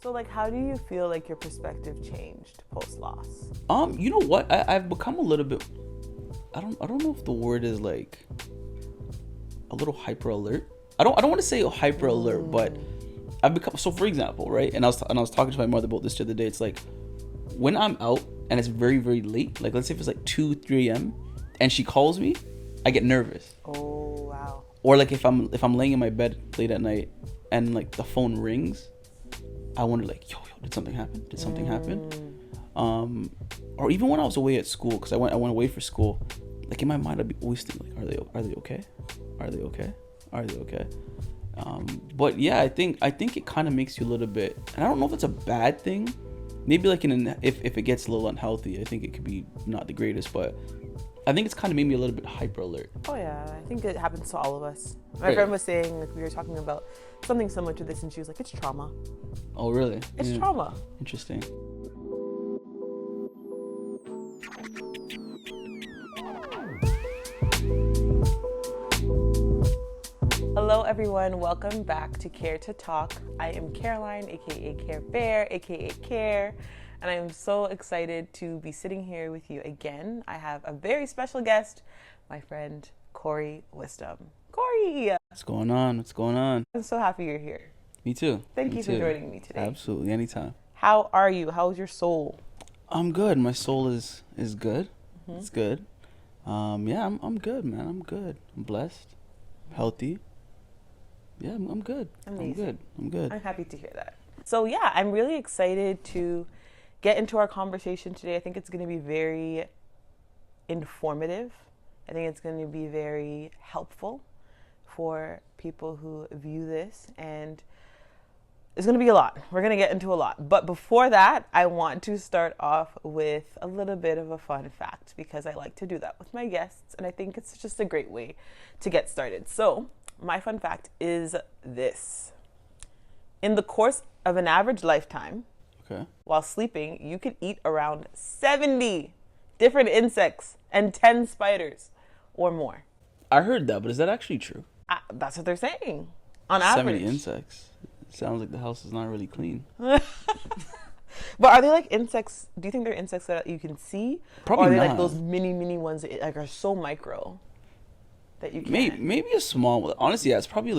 So, like, how do you feel like your perspective changed post-loss? You know what? I've become a little bit. I don't know if the word is like a little hyper alert. I don't want to say hyper alert, but I've become so. For example, right? And I was talking to my mother about this the other day. It's like when I'm out and it's very very late. Like let's say if it's like 2-3 a.m. and she calls me, I get nervous. Oh, wow. Or like if I'm laying in my bed late at night and like the phone rings, I wonder like yo, did something happen? Did something happen? Or even when I was away at school, because I went away for school, like in my mind I'd be always thinking like, are they okay? Are they okay? Are they okay? But yeah, I think it kind of makes you a little bit, and I don't know if it's a bad thing. Maybe like if it gets a little unhealthy, I think it could be not the greatest, but I think it's kind of made me a little bit hyper alert. Oh yeah, I think it happens to all of us. My Right. friend was saying, like, we were talking about something similar to this, and she was like, it's trauma. Oh really? It's Yeah. trauma. Interesting. Hello everyone, welcome back to Care to Talk. I am Caroline, aka Care Bear, aka Care, and I am so excited to be sitting here with you again. I have a very special guest, my friend Corey Wisdom. Corey! What's going on? What's going on? I'm so happy you're here. Me too. Thank Me you for too. joining me today. Absolutely, anytime. How are you? How's your soul? I'm good. My soul is good. It's good. Yeah, I'm good, man. I'm good. I'm blessed, healthy. Yeah, I'm good. Amazing. I'm good. I'm happy to hear that. So yeah, I'm really excited to get into our conversation today. I think it's going to be very informative. I think it's going to be very helpful for people who view this, and it's going to be a lot. We're going to get into a lot. But before that, I want to start off with a little bit of a fun fact, because I like to do that with my guests, and I think it's just a great way to get started. So my fun fact is this. In the course of an average lifetime, Okay. while sleeping, you could eat around 70 different insects and 10 spiders or more. I heard that, but is that actually true? That's what they're saying. On 70 average. insects. It sounds like the house is not really clean. But are they like insects? Do you think they're insects that you can see? Probably or are they not. like those mini ones that like are so micro that you can't? Maybe a small one. Honestly, yeah, it's probably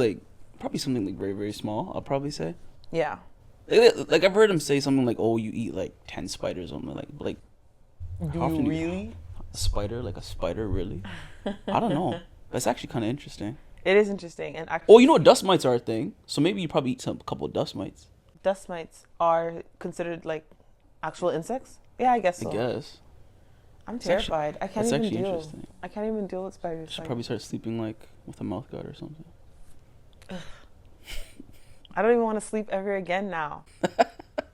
something like very, very small, I'll probably say. Yeah. Like I've heard him say something like, "Oh, you eat like 10 spiders," or something like. Do how often you do you- really? A spider, like a spider, really? I don't know. That's actually kind of interesting. It is interesting. And actually, Oh, you know what? Dust mites are a thing. So maybe you probably eat a couple of dust mites. dust mites are considered like actual insects? Yeah, I guess so. I guess. I'm It's actually- terrified. I can't that's even actually deal. interesting. I can't even deal with spiders. Should Like, probably start sleeping like with a mouth guard or something. I don't even want to sleep ever again now.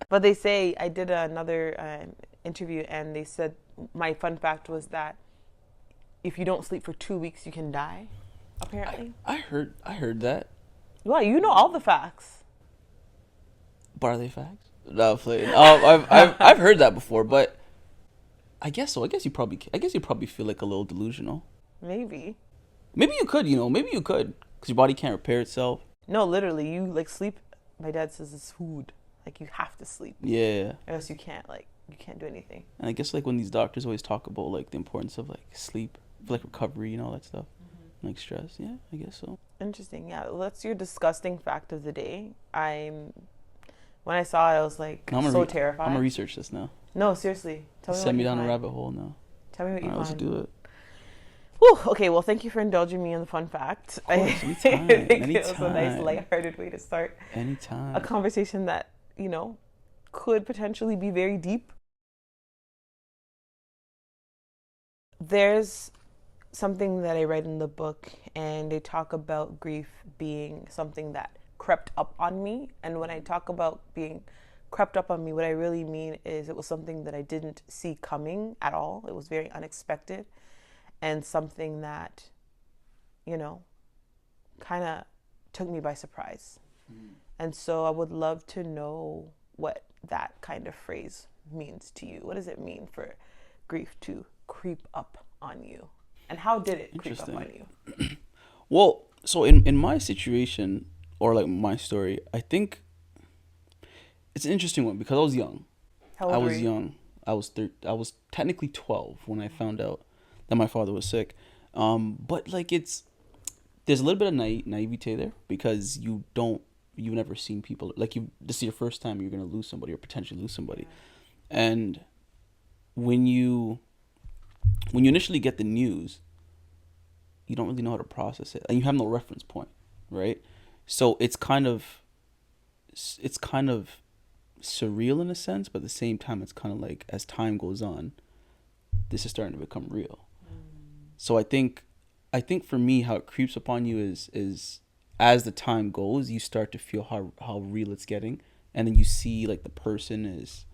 But they say, I did another interview, and they said my fun fact was that if you don't sleep for 2 weeks, you can die. Apparently. I heard that. Well, you know all the facts. But are they facts? No, I'm playing. I've heard that before, but I guess so. I guess you probably feel like a little delusional. Maybe. Maybe you could, because your body can't repair itself. No, literally, you like sleep. My dad says it's food. Like you have to sleep, Yeah. or else you can't do anything. And I guess like when these doctors always talk about like the importance of like sleep, like recovery and all that stuff, like stress. Yeah, I guess so. Interesting. Yeah, well, that's your disgusting fact of the day. When I saw it, I was like terrified. I'm gonna research this now. No, seriously. Tell me. Send me down a find. rabbit hole now. Tell me what you All right, find. let's do it. Whew, okay, well, thank you for indulging me in the fun fact. Of course, anytime, I think it was a nice, anytime. lighthearted way to start Anytime. a conversation that, could potentially be very deep. There's something that I read in the book, and they talk about grief being something that crept up on me. And when I talk about being crept up on me, what I really mean is it was something that I didn't see coming at all. It was very unexpected, and something that, kind of took me by surprise. And so I would love to know what that kind of phrase means to you. What does it mean for grief to creep up on you? And how did it creep up on you? Well, so in my situation, or like my story, I think It's an interesting one because I was young. How old I were was you? young. I was technically 12 when I found out that my father was sick. But like there's a little bit of naivete there because you've never seen people like this is your first time you're gonna lose somebody or potentially lose somebody, and when you initially get the news, you don't really know how to process it and you have no reference point, right? So it's kind of surreal in a sense, but at the same time it's kind of like as time goes on, this is starting to become real. So I think for me how it creeps upon you is as the time goes, you start to feel how real it's getting, and then you see like the person is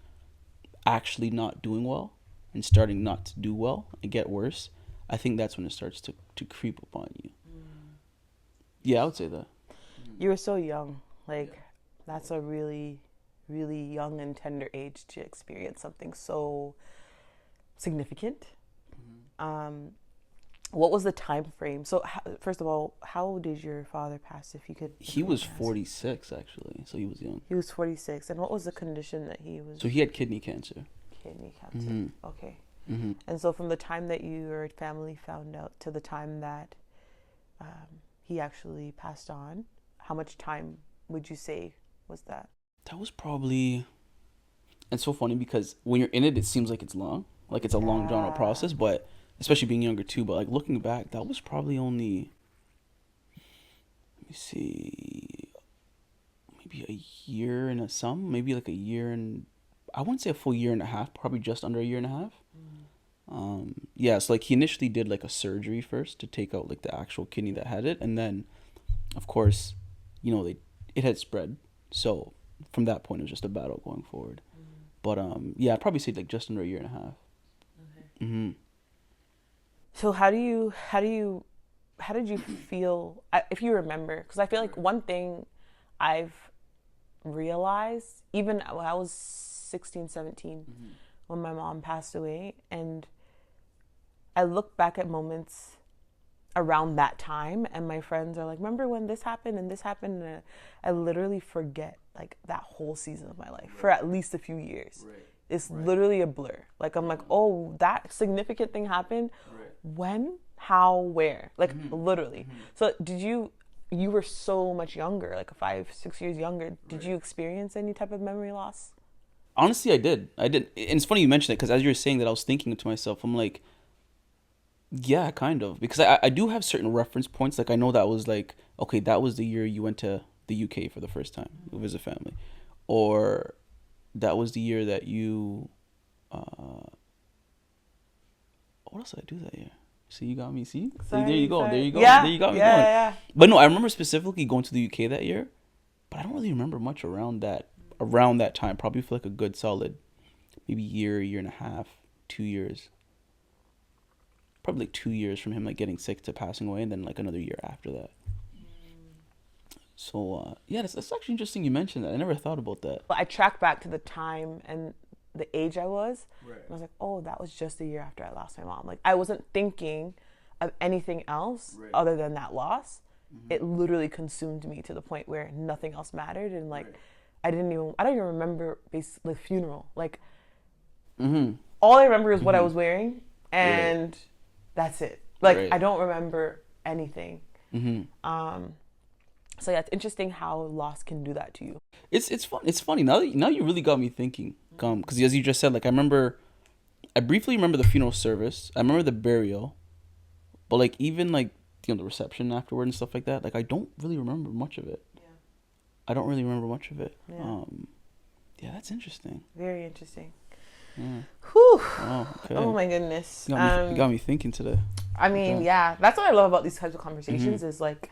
actually not doing well and starting not to do well and get worse. I think that's when it starts to creep upon you. Yeah, I would say that. You were so young. Like, that's a really, really young and tender age to experience something so significant. What was the time frame? So, first of all, how did your father pass? If you could. He was 46 actually, so he was young. He was 46, and what was the condition that he was? So he had kidney cancer. Kidney cancer. Okay. And so, from the time that your family found out to the time that he actually passed on, how much time would you say was that? That was probably. It's so funny because when you're in it, it seems like it's long, like it's a long drawn out process, but. Especially being younger too, but like looking back, that was probably only, let me see, maybe a year and maybe like a year and, I wouldn't say a full year and a half, probably just under a year and a half. Yeah, so like he initially did like a surgery first to take out like the actual kidney that had it, and then, of course, it had spread, so from that point it was just a battle going forward. But yeah, I'd probably say like just under a year and a half. Okay. So how did you feel, if you remember? Because I feel like one thing I've realized, even when I was 16, 17, when my mom passed away, and I look back at moments around that time, and my friends are like, remember when this happened and this happened? And I literally forget like that whole season of my life for at least a few years. It's literally a blur. Like, I'm like, oh, that significant thing happened. When, how, where? Like, literally. So you were so much younger, like 5-6 years younger. Did you experience any type of memory loss? Honestly, I did. And it's funny you mentioned it because as you were saying that, I was thinking to myself, I'm like, yeah, kind of. Because I do have certain reference points. Like, I know that was like, okay, that was the year you went to the UK for the first time to visit family. Or that was the year that you... what else did I do that year? See, you got me. See, there you go. There you go. Yeah, there you got me yeah, going. yeah. But no, I remember specifically going to the UK that year, but I don't really remember much around that time. Probably for like a good solid, maybe year and a half, 2 years. Probably like 2 years from him like getting sick to passing away, and then like another year after that. So yeah, that's actually interesting you mentioned that. I never thought about that. I tracked back to the time and the age I was. Right. And I was like, oh, that was just a year after I lost my mom. Like, I wasn't thinking of anything else other than that loss. It literally consumed me to the point where nothing else mattered. And like, I don't even remember basically the funeral. Like, all I remember is what I was wearing, and that's it. Like, I don't remember anything. So yeah, it's interesting how loss can do that to you. It's fun. It's funny now you really got me thinking. Because as you just said, like I briefly remember the funeral service. I remember the burial, but like even like the reception afterward and stuff like that. Like I don't really remember much of it. Yeah. I don't really remember much of it. Yeah. Yeah, that's interesting. Very interesting. Yeah. Whew. Oh, okay. Oh my goodness. You got me thinking today. I mean, yeah, that's what I love about these types of conversations is like,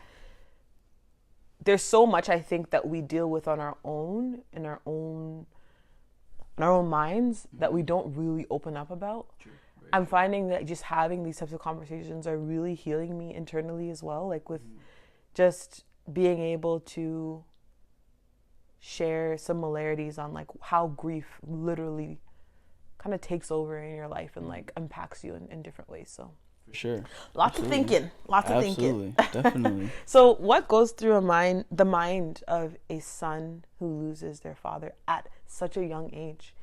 there's so much I think that we deal with on our own, in our own minds that we don't really open up about. True. I'm finding that just having these types of conversations are really healing me internally as well. Like with just being able to share similarities on like how grief literally kind of takes over in your life and like impacts you in different ways. So For sure. Lots Absolutely. of thinking. Lots of Absolutely. thinking. Definitely. So, what goes through the mind of a son who loses their father at such a young age?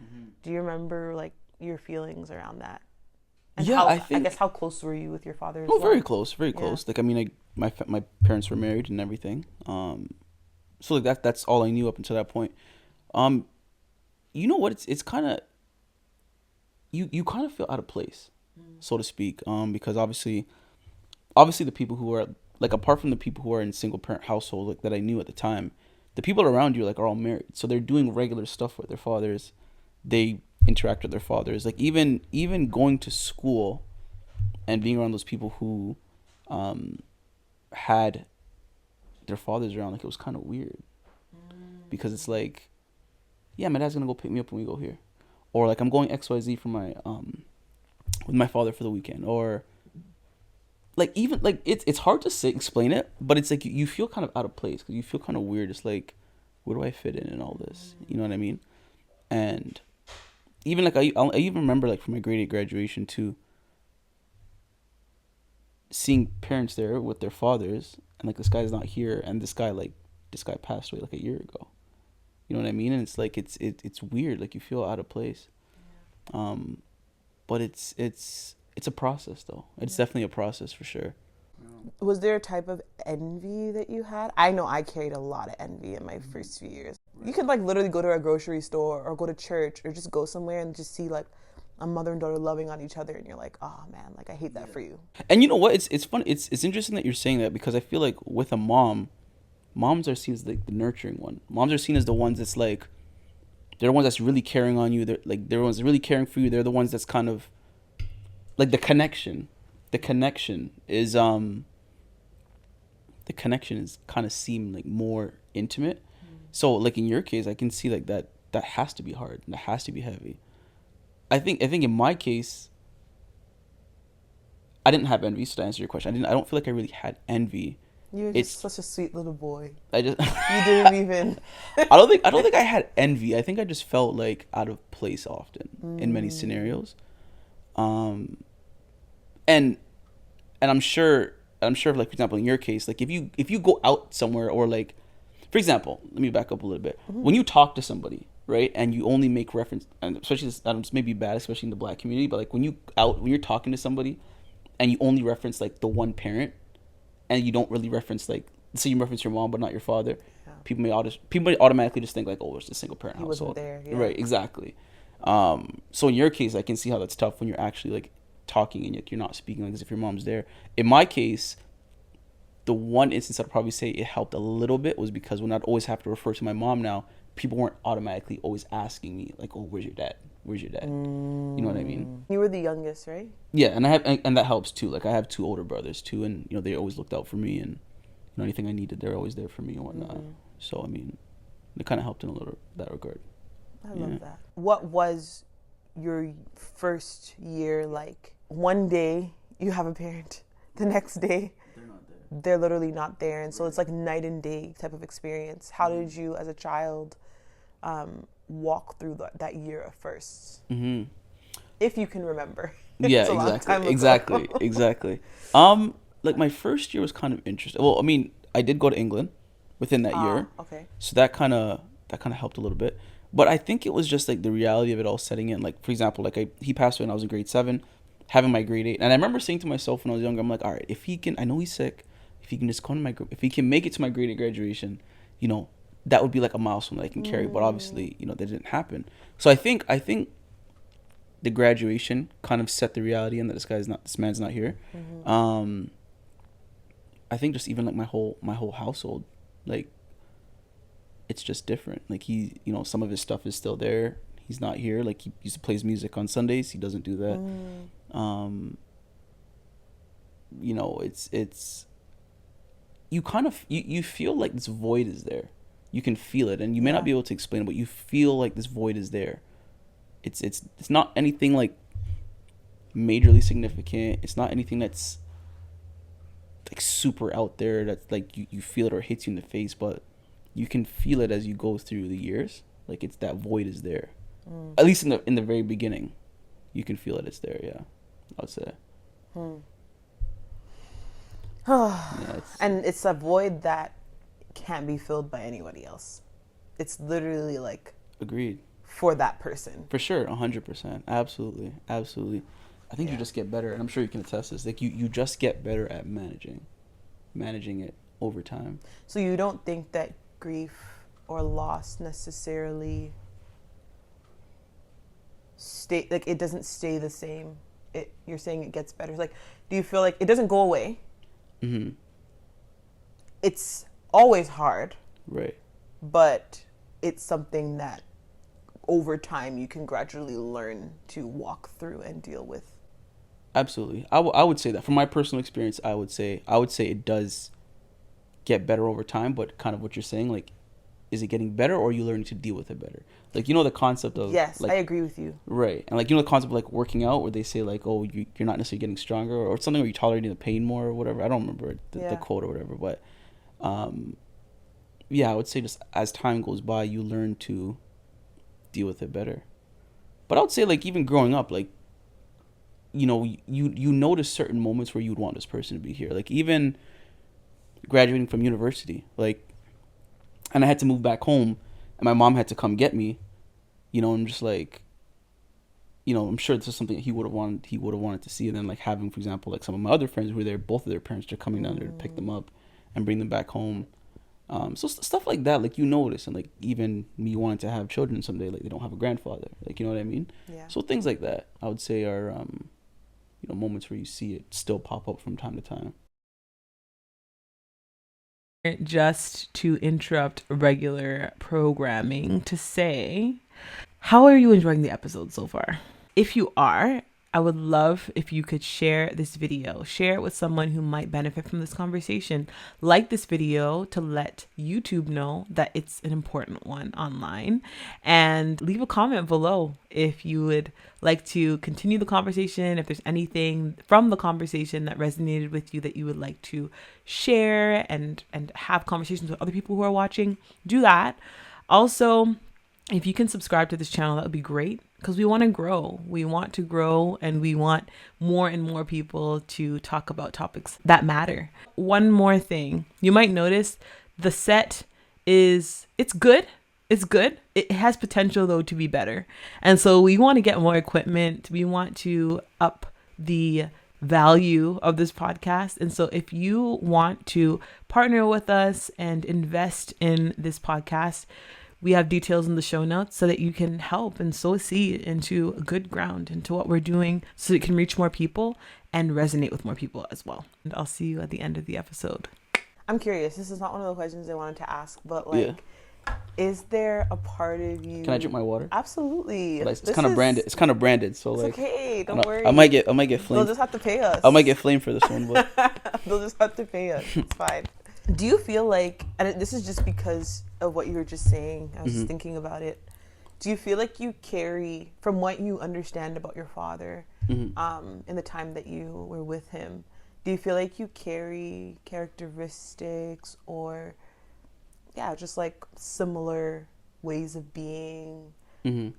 Do you remember like your feelings around that? And Yeah, how, I think. guess how close were you with your father as Oh, well? very close, very Yeah. close. Like, I mean, my parents were married and everything. So like that's all I knew up until that point. Um, you know what? It's kind of you kind of feel out of place, so to speak. Because obviously the people who are like, apart from the people who are in single parent households like that I knew at the time, the people around you like are all married, so they're doing regular stuff with their fathers. They interact with their fathers. Like even going to school and being around those people who had their fathers around, like, it was kind of weird, because it's like, yeah, my dad's gonna go pick me up when we go here, or like I'm going XYZ for my with my father for the weekend, or like, even like it's hard to say explain it, but it's like you feel kind of out of place because you feel kind of weird. It's like, where do I fit in all this? You know what I mean? And even like I even remember, like, for my grade 8 graduation too, seeing parents there with their fathers, and like, this guy's not here, and this guy passed away like a year ago. You know what I mean? And it's like it's weird. Like, you feel out of place. But it's a process though. It's definitely a process for sure. Was there a type of envy that you had? I know I carried a lot of envy in my first few years. You could like literally go to a grocery store or go to church or just go somewhere and just see like a mother and daughter loving on each other, and you're like, oh man, like I hate that for you. And you know what? It's fun. It's interesting that you're saying that, because I feel like with a moms are seen as like the nurturing one. Moms are seen as the ones that's like, they're the ones that's really caring on you. They're the ones really caring for you. They're the ones that's kind of like the connection. The connection is kind of seem like more intimate. So like in your case, I can see like that has to be hard. That has to be heavy. I think in my case, I didn't have envy. So to answer your question, I don't feel like I really had envy. You were just such a sweet little boy. I just You didn't even. I don't think I had envy. I think I just felt like out of place often in many scenarios. And I'm sure, like, for example, in your case, like if you go out somewhere, or like, for example, let me back up a little bit. When you talk to somebody, right, and you only make reference, and especially this may be bad, especially in the Black community, but like when you're talking to somebody and you only reference like the one parent, and you don't really reference, like, say you reference your mom but not your father, people may automatically just think like, oh, it's a single parent household. Wasn't there, yeah. Right, exactly. So in your case, I can see how that's tough when you're actually like talking and you're not speaking like as if your mom's there. In my case, the one instance I'd probably say it helped a little bit was because when I'd always have to refer to my mom now, people weren't automatically always asking me like, oh, where's your dad? Where's your dad? You know what I mean? You were the youngest, right? Yeah, and that helps too. Like, I have 2 older brothers too, and you know, they always looked out for me, and you know, anything I needed, they're always there for me and whatnot. So I mean, it kind of helped in a little that regard. I love that. What was your first year like? One day you have a parent, the next day they're literally not there, and so it's like night and day type of experience. How did you, as a child, walk through that year of firsts? If you can remember. Yeah, exactly. Like, my first year was kind of interesting. Well, I mean, I did go to England within that year. Okay. So that kind of helped a little bit. But I think it was just like the reality of it all setting in. Like, for example, like he passed away when I was in grade 7, having my grade 8. And I remember saying to myself when I was younger, I'm like, all right, if he can, I know he's sick, if he can just come to if he can make it to my grade 8 graduation, you know, that would be like a milestone that I can carry. But obviously, you know, that didn't happen. So I think the graduation kind of set the reality in that this man's not here. I think just even like my whole household, like, it's just different. Like, he, you know, some of his stuff is still there. He's not here. Like, he used to play his music on Sundays. He doesn't do that. You know, it's you kind of you feel like this void is there. You can feel it, and you may not be able to explain it, but you feel like this void is there. It's not anything like majorly significant. It's not anything that's like super out there that's like you feel it or hits you in the face, but you can feel it as you go through the years. Like, it's that void is there. At least in the very beginning, you can feel it. It's there. Yeah, I would say. Yeah, And it's a void that can't be filled by anybody else. It's literally like agreed. for that person. For sure, 100%. Absolutely, absolutely. I think you just get better, and I'm sure you can attest this. Like you just get better at managing it over time. So you don't think that grief or loss necessarily it doesn't stay the same. You're saying it gets better. Like, do you feel like it doesn't go away? Mm-hmm. It's always hard. Right. But it's something that over time you can gradually learn to walk through and deal with. Absolutely. I would say that from my personal experience, I would say it does get better over time, but kind of what you're saying, like, is it getting better or are you learning to deal with it better? Like, the concept of... Yes, like, I agree with you. Right. And, like, the concept of, like, working out where they say, like, oh, you're not necessarily getting stronger or something, or you're tolerating the pain more or whatever. I don't remember the quote or whatever. But, yeah, I would say just as time goes by, you learn to deal with it better. But I would say, like, even growing up, like, you notice certain moments where you'd want this person to be here. Like, even graduating from university, like, and I had to move back home, and my mom had to come get me. I'm just like, I'm sure this is something that he would have wanted to see. And then, like, having, for example, like some of my other friends who were there, both of their parents are coming down there to pick them up and bring them back home. So stuff like that, like, you notice, and like even me wanting to have children someday, like they don't have a grandfather, like, you know what I mean? Yeah. So things like that, I would say, are moments where you see it still pop up from time to time. Just to interrupt regular programming to say, how are you enjoying the episode so far? If you are, I would love if you could share this video. Share it with someone who might benefit from this conversation. Like this video to let YouTube know that it's an important one online. And leave a comment below if you would like to continue the conversation, if there's anything from the conversation that resonated with you that you would like to share and have conversations with other people who are watching. Do that. Also, if you can subscribe to this channel, that would be great, because we want to grow. We want to grow, and we want more and more people to talk about topics that matter. One more thing. You might notice the set it's good. It's good. It has potential, though, to be better. And so we want to get more equipment. We want to up the value of this podcast. And so if you want to partner with us and invest in this podcast, we have details in the show notes so that you can help and sow a seed into good ground, into what we're doing, so it can reach more people and resonate with more people as well. And I'll see you at the end of the episode. I'm curious. This is not one of the questions I wanted to ask, but is there a part of you... Can I drink my water? Absolutely. It's kind of branded. It's kind of branded, so it's like... okay. Don't worry. I might get flamed. They'll just have to pay us. I might get flamed for this one, but... They'll just have to pay us. It's fine. Do you feel like, and this is just because of what you were just saying, I was just thinking about it. Do you feel like you carry, from what you understand about your father, in the time that you were with him, do you feel like you carry characteristics or, just like similar ways of being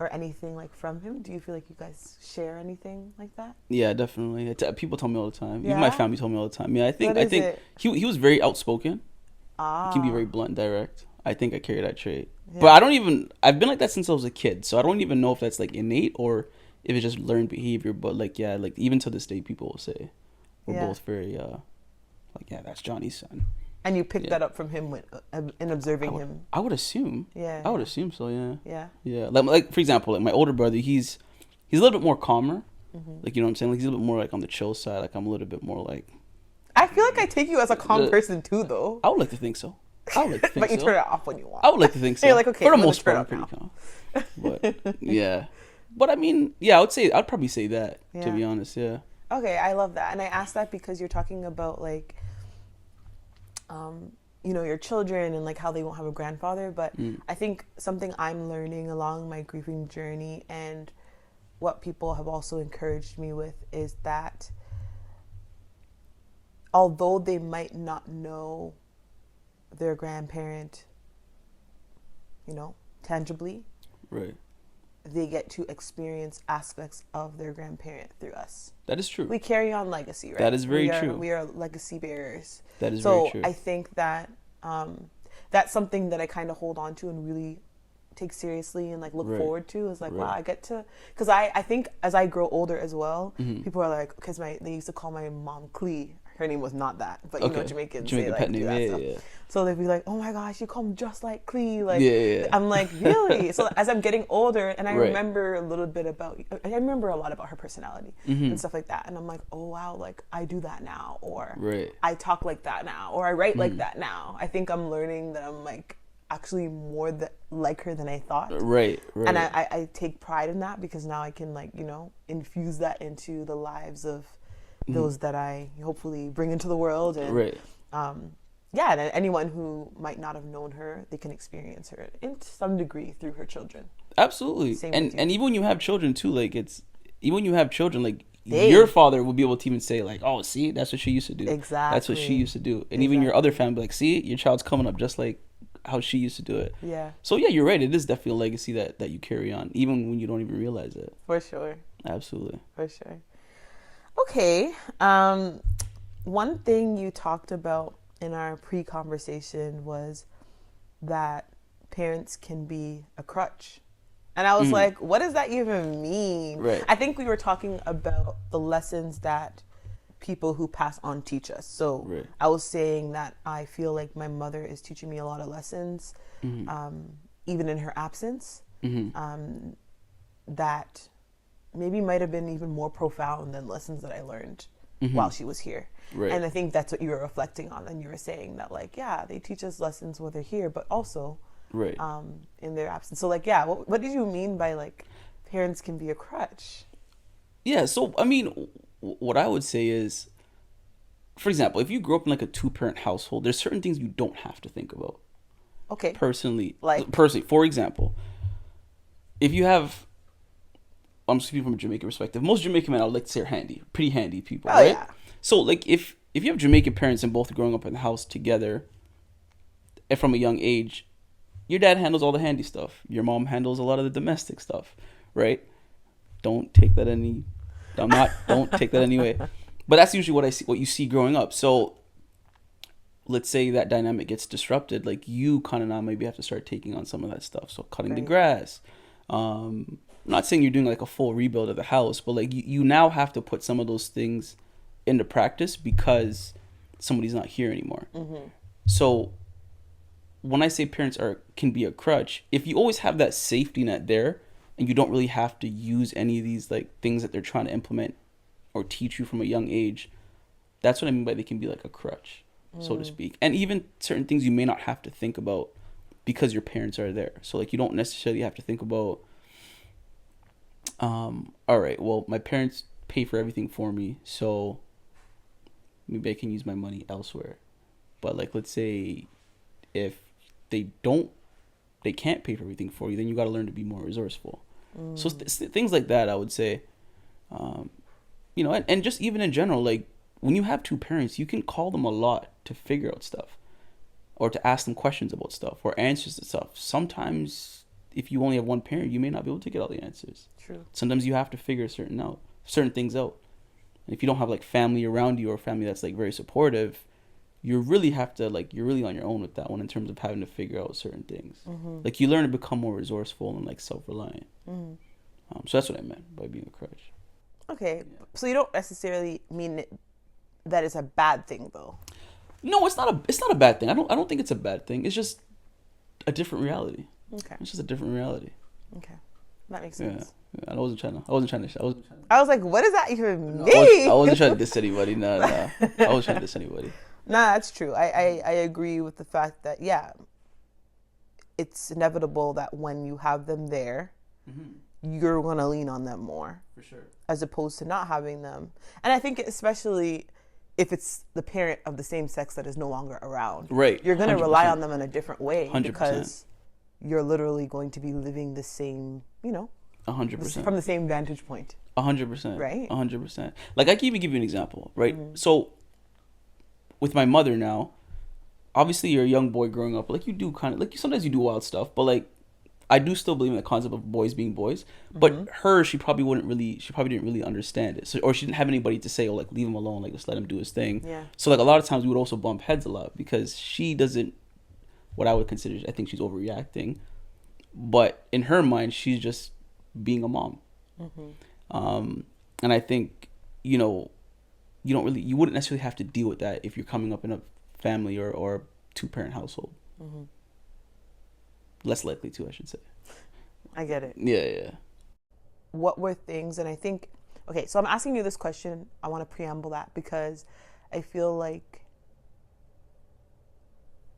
or anything like from him? Do you feel like you guys share anything like that? Yeah, definitely. People tell me all the time. Yeah? Even my family told me all the time. Yeah, I think he was very outspoken. He can be very blunt and direct. I think I carry that trait. Yeah. But I've been like that since I was a kid, so I don't even know if that's like innate or if it's just learned behavior. But like, even to this day, people will say we're both very that's Johnny's son. And you picked that up from him in observing him. I would assume. Yeah. I would assume so. Yeah. Yeah. Yeah. Like for example, like my older brother, he's a little bit more calmer. Like, you know what I'm saying? Like, he's a little bit more like on the chill side. Like, I'm a little bit more like... I feel like I take you as a calm person too, though. I would like to think so. But you turn it off when you want. I would like to think so. You're like, okay, for the most part, I'm pretty calm. But, yeah. But, I mean, yeah, I'd probably say that, to be honest, yeah. Okay, I love that. And I asked that because you're talking about, like, your children and, like, how they won't have a grandfather. But I think something I'm learning along my grieving journey and what people have also encouraged me with is that although they might not know their grandparent, tangibly, right, they get to experience aspects of their grandparent through us. That is true. We carry on legacy, right? That is very true. We are legacy bearers. That is very true. So I think that that's something that I kind of hold on to and really take seriously and like look forward to, is like, wow, I get to, because I think as I grow older as well, people are like, because they used to call my mom Clee. Her name was not that, but you know, Jamaicans say like do that stuff. Yeah. So they'd be like, oh my gosh, you call me just like Clee. Like, I'm like, really? So as I'm getting older, and I remember a little bit about, I remember a lot about her personality and stuff like that. And I'm like, oh wow, like I do that now, or I talk like that now, or I write like that now. I think I'm learning that I'm like actually more like her than I thought. Right. And I take pride in that, because now I can, like, you know, infuse that into the lives of those that I hopefully bring into the world. And and anyone who might not have known her, they can experience her in some degree through her children. Absolutely. And even when you have children too, like like your father will be able to even say like, oh, see, that's what she used to do. Exactly. That's what she used to do. And even your other family, like, see, your child's coming up just like how she used to do it. Yeah. So yeah, you're right. It is definitely a legacy that you carry on, even when you don't even realize it. For sure. Absolutely. For sure. Okay. One thing you talked about in our pre-conversation was that parents can be a crutch. And I was like, what does that even mean? Right. I think we were talking about the lessons that people who pass on teach us. So I was saying that I feel like my mother is teaching me a lot of lessons, even in her absence, that maybe might have been even more profound than lessons that I learned while she was here. Right. And I think that's what you were reflecting on, and you were saying that, like, yeah, they teach us lessons while they're here, but also in their absence. So, like, yeah, what did you mean by, like, parents can be a crutch? Yeah, so, I mean, what I would say is, for example, if you grew up in, like, a two-parent household, there's certain things you don't have to think about. Okay. Personally, for example, if you have, I'm speaking from a Jamaican perspective, most Jamaican men, I would like to say, are pretty handy people, right? Yeah. So, like, if you have Jamaican parents and both growing up in the house together, and from a young age, your dad handles all the handy stuff. Your mom handles a lot of the domestic stuff, right? Don't take that don't take that anyway. But that's usually what you see growing up. So, let's say that dynamic gets disrupted, like, you kind of now maybe have to start taking on some of that stuff. So, cutting the grass. I'm not saying you're doing, like, a full rebuild of the house, but, like, you now have to put some of those things into practice because somebody's not here anymore. So when I say parents can be a crutch, if you always have that safety net there and you don't really have to use any of these, like, things that they're trying to implement or teach you from a young age, that's what I mean by they can be like a crutch, so to speak. And even certain things you may not have to think about because your parents are there. So, like, you don't necessarily have to think about, all right, well, my parents pay for everything for me, so maybe I can use my money elsewhere. But, like, let's say if they can't pay for everything for you, then you got to learn to be more resourceful. So things like that, I would say, you know, and just even in general, like, when you have two parents, you can call them a lot to figure out stuff or to ask them questions about stuff or answers to stuff. Sometimes if you only have one parent, you may not be able to get all the answers. True. Sometimes you have to figure certain things out. And if you don't have, like, family around you or family that's, like, very supportive, you really have to, like, you're really on your own with that one in terms of having to figure out certain things. Like, you learn to become more resourceful and, like, self-reliant. So that's what I meant by being a crutch. Okay. Yeah. So you don't necessarily mean that it's a bad thing, though. No, it's not a bad thing. I don't think it's a bad thing. It's just a different reality. Okay. It's just a different reality. Okay. That makes sense. Yeah. I wasn't trying to. I was like, what does that even mean? I wasn't trying to diss anybody. No. I wasn't trying to diss anybody. Nah, that's true. I agree with the fact that, yeah, it's inevitable that when you have them there, you're going to lean on them more. For sure. As opposed to not having them. And I think especially if it's the parent of the same sex that is no longer around. Right. You're going to rely on them in a different way. 100%. Because you're literally going to be living the same, you know. 100%. From the same vantage point. 100%. Right? 100%. Like, I can even give you an example, right? So, with my mother now, obviously you're a young boy growing up. Like, you do kind of, like, sometimes you do wild stuff, but, like, I do still believe in the concept of boys being boys, but she probably didn't really understand it. So, or she didn't have anybody to say, oh, like, leave him alone, like, just let him do his thing. Yeah. So, like, a lot of times we would also bump heads a lot because she doesn't, what I would consider, I think she's overreacting, but in her mind, she's just being a mom. And I think, you know, you wouldn't necessarily have to deal with that if you're coming up in a family or 2-parent household. Less likely to, I should say. I get it. Yeah. What were things, and I think, okay, so I'm asking you this question. I want to preamble that because I feel like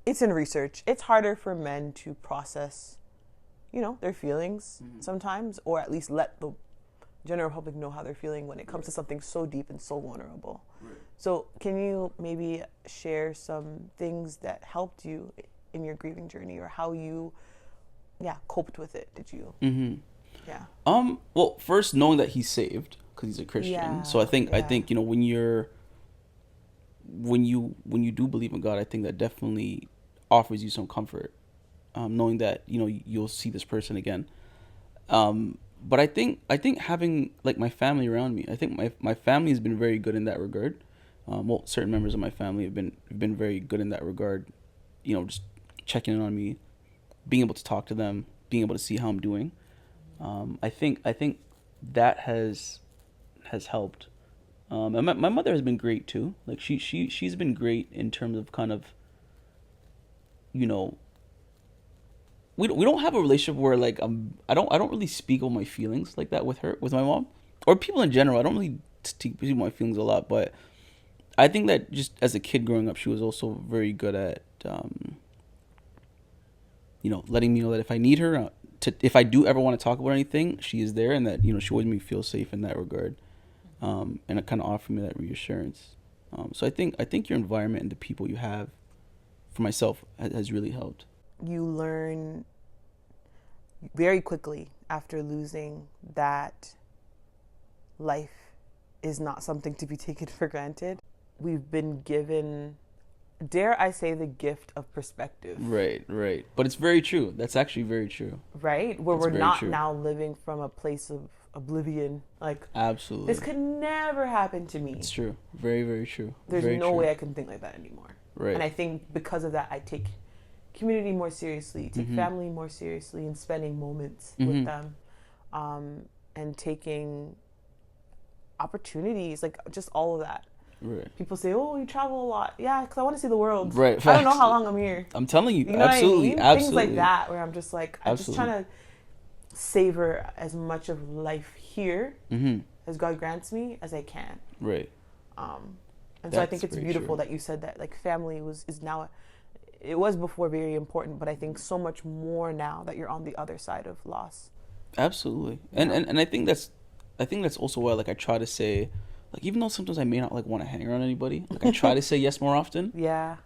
it's in research. It's harder for men to process, you know, their feelings sometimes, or at least let the general public know how they're feeling when it comes to something so deep and so vulnerable. So can you maybe share some things that helped you in your grieving journey, or how you coped with it? Did you well, first, knowing that he's saved because he's a Christian. So I think you know, when you do believe in God, I think that definitely offers you some comfort, knowing that, you know, you'll see this person again. But I think having, like, my family around me, I think my family has been very good in that regard. Well, certain members of my family have been very good in that regard, you know, just checking in on me, being able to talk to them, being able to see how I'm doing. I think that has helped. And my mother has been great too. Like, she's been great in terms of kind of, you know, we don't have a relationship where, like, I don't really speak on my feelings like that with my mom, or people in general. I don't really speak on my feelings a lot, but I think that just as a kid growing up, she was also very good at, you know, letting me know that if I need her, if I do ever want to talk about anything, she is there, and that, you know, she always made me feel safe in that regard, and it kind of offered me that reassurance. So I think your environment and the people you have, for myself, has really helped. You learn very quickly after losing that life is not something to be taken for granted. We've been given, dare I say, the gift of perspective. Right. But it's very true. That's actually very true. Right? Where we're not now living from a place of oblivion. Like, absolutely, this could never happen to me. It's true. Very, very true. There's very no true. way I can think like that anymore. Right. And I think because of that, I take community more seriously, take family more seriously, and spending moments with them, and taking opportunities, like, just all of that. Right. People say, "Oh, you travel a lot." Yeah, because I want to see the world. Right. I don't know how long I'm here. I'm telling you, you know absolutely, what I mean? absolutely. Things like that, where I'm just like, I'm just trying to savor as much of life here as God grants me as I can. Right. And so I think it's beautiful that you said that, like, family is now, it was before very important, but I think so much more now that you're on the other side of loss. Absolutely. And I think that's also why, like, I try to say, like, even though sometimes I may not, like, want to hang around anybody, like, I try to say yes more often. Yeah.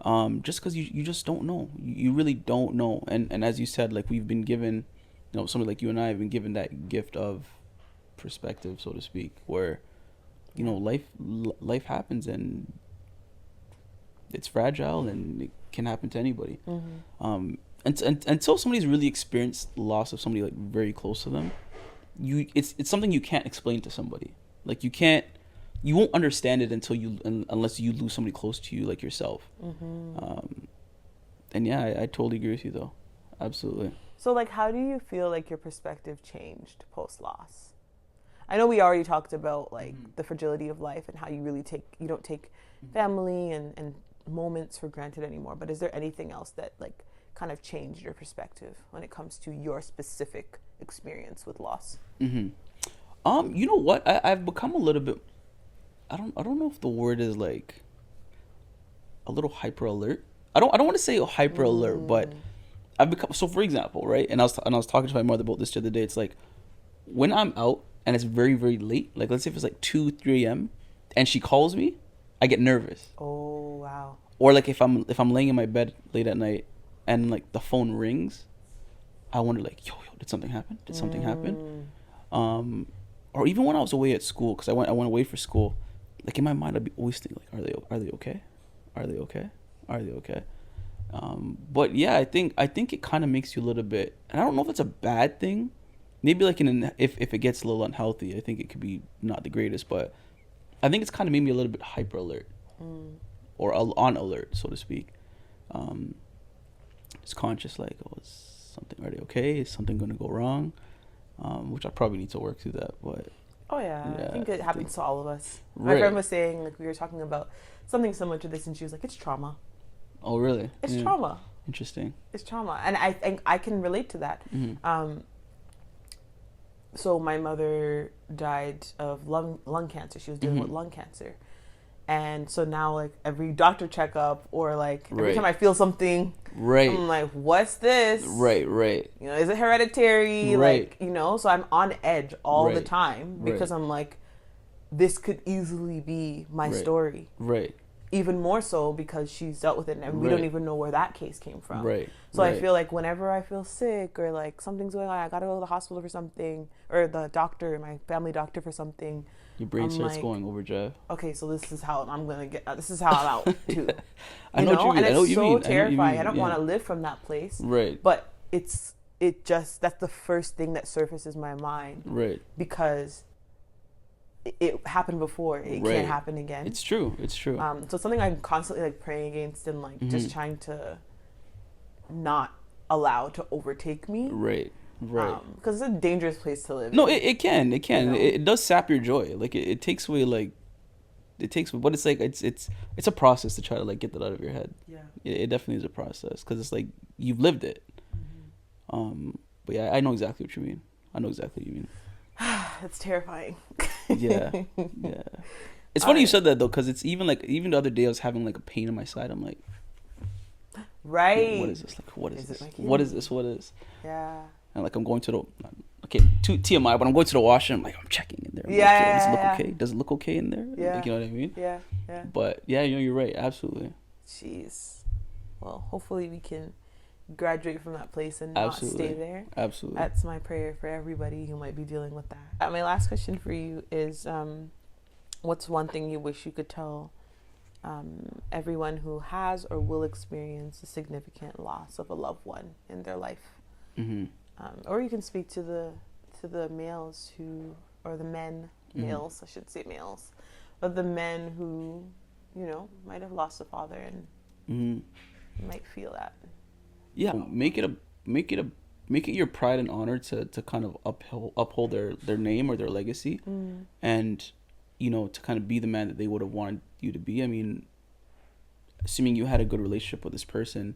Just because you just don't know. You really don't know. And as you said, like, we've been given, you know, somebody like you and I have been given that gift of perspective, so to speak, where, you know, life happens and it's fragile and it can happen to anybody. And until somebody's really experienced loss of somebody, like, very close to them, it's something you can't explain to somebody. Like, you won't understand it unless you lose somebody close to you, like yourself. And yeah, I totally agree with you, though. Absolutely. So, like, how do you feel like your perspective changed post-loss? I know we already talked about, like, the fragility of life and how you don't take family and moments for granted anymore. But is there anything else that, like, kind of changed your perspective when it comes to your specific experience with loss? You know what? I've become a little bit, I don't know if the word is, like, a little hyper alert. I don't want to say hyper alert, but I've become, so for example, right? And I was talking to my mother about this the other day. It's like, when I'm out and it's very, very late, like, let's say if it's like 2-3 a.m. and she calls me, I get nervous. Oh, wow. Or, like, if I'm laying in my bed late at night and, like, the phone rings, I wonder, like, yo, did something happen? Did something happen? Or even when I was away at school, because I went away for school, like, in my mind I'd be always thinking, like, are they okay? Are they okay? Are they okay? But yeah, I think it kind of makes you a little bit, and I don't know if it's a bad thing. Maybe like if it gets a little unhealthy, I think it could be not the greatest. But I think it's kind of made me a little bit hyper alert, or on alert, so to speak. It's conscious, like, oh, is something already okay? Is something going to go wrong? Which I probably need to work through that. But oh yeah, I think it happens to all of us. Right. My friend was saying, like, we were talking about something similar to this, and she was like, "It's trauma." Oh really? It's trauma. Interesting. It's trauma, and I think I can relate to that. So my mother died of lung cancer. She was dealing with lung cancer. And so now, like, every doctor checkup or, like, every time I feel something, I'm like, what's this? Right. You know, is it hereditary? Like, you know, so I'm on edge all the time because I'm like, this could easily be my story. Right. Even more so because she's dealt with it and we don't even know where that case came from. Right. So I feel like whenever I feel sick or like something's going on, I gotta go to the hospital for something, or the doctor, my family doctor for something. Your brain starts going overdrive. Okay, so this is how I'm gonna get. This is how I'm out too. I know what you mean. And it's so mean. terrifying. I don't want to live from that place. Right. But that's the first thing that surfaces my mind. Right. Because it happened before. It can't happen again. It's true. So it's something I'm constantly like praying against and like just trying to not allow to overtake me. Right. Because it's a dangerous place to live. No, it can. You know? It does sap your joy. Like it takes away but it's like it's a process to try to like get that out of your head. Yeah. It definitely is a process because it's like you've lived it. But yeah, I know exactly what you mean. It's terrifying. Yeah. It's funny you said that though, because it's even the other day I was having like a pain in my side. I'm like, right. What is this? Like, what is this? What is this? What is? Yeah. And like I'm going to to TMI, but I'm going to the washroom. I'm like, I'm checking in there. Yeah. Does it look okay? Does it look okay in there? Yeah. Like, you know what I mean? Yeah. But yeah, you're right. Absolutely. Jeez. Well, hopefully we can graduate from that place and not stay there. Absolutely. That's my prayer for everybody who might be dealing with that. My last question for you is, what's one thing you wish you could tell everyone who has or will experience a significant loss of a loved one in their life? Or you can speak to the males or the men, males, I should say males, but the men who, you know, might have lost a father and might feel that. Yeah, make it your pride and honor to kind of uphold their name or their legacy, and you know, to kind of be the man that they would have wanted you to be. I mean, assuming you had a good relationship with this person,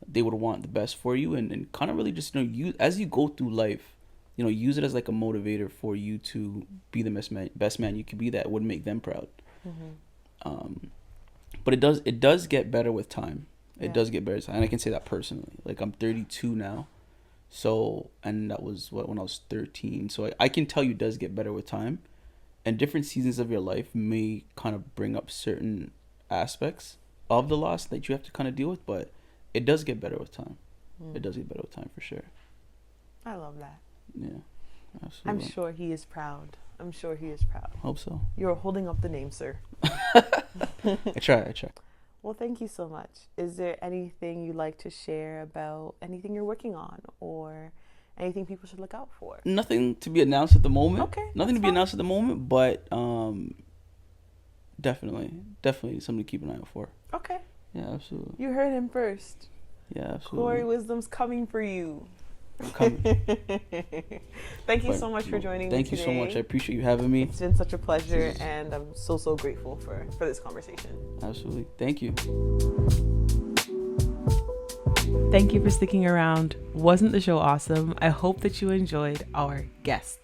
they would want the best for you, and kind of really just, you know, you as you go through life, you know, use it as like a motivator for you to be the best man you could be that would make them proud. But it does get better with time. It does get better, and I can say that personally. Like, I'm 32 now, so, and that was when I was 13. So I can tell you it does get better with time, and different seasons of your life may kind of bring up certain aspects of the loss that you have to kind of deal with, but it does get better with time. It does get better with time for sure. I love that. Yeah, absolutely. I'm sure he is proud. Hope so. You're holding up the name, sir. I try. Well, thank you so much. Is there anything you'd like to share about anything you're working on or anything people should look out for? Nothing to be announced at the moment. Okay. Nothing to be announced at the moment, but definitely something to keep an eye out for. Okay. Yeah, absolutely. You heard him first. Yeah, absolutely. Glory Wisdom's coming for you. Coming. Thank you so much for joining me today. Thank you so much. I appreciate you having me. It's been such a pleasure, and I'm so grateful for this conversation. Absolutely. Thank you. Thank you for sticking around. Wasn't the show awesome? I hope that you enjoyed our guests.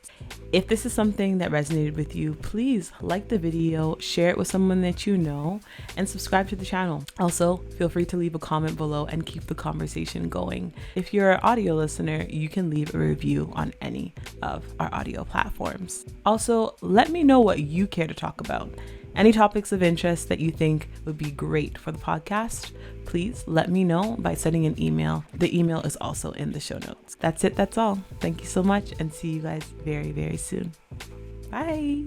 If this is something that resonated with you, please like the video, share it with someone that you know, and subscribe to the channel. Also, feel free to leave a comment below and keep the conversation going. If you're an audio listener, you can leave a review on any of our audio platforms. Also, let me know what you care to talk about. Any topics of interest that you think would be great for the podcast, please let me know by sending an email. The email is also in the show notes. That's it. That's all. Thank you so much, and see you guys very, very soon. Bye.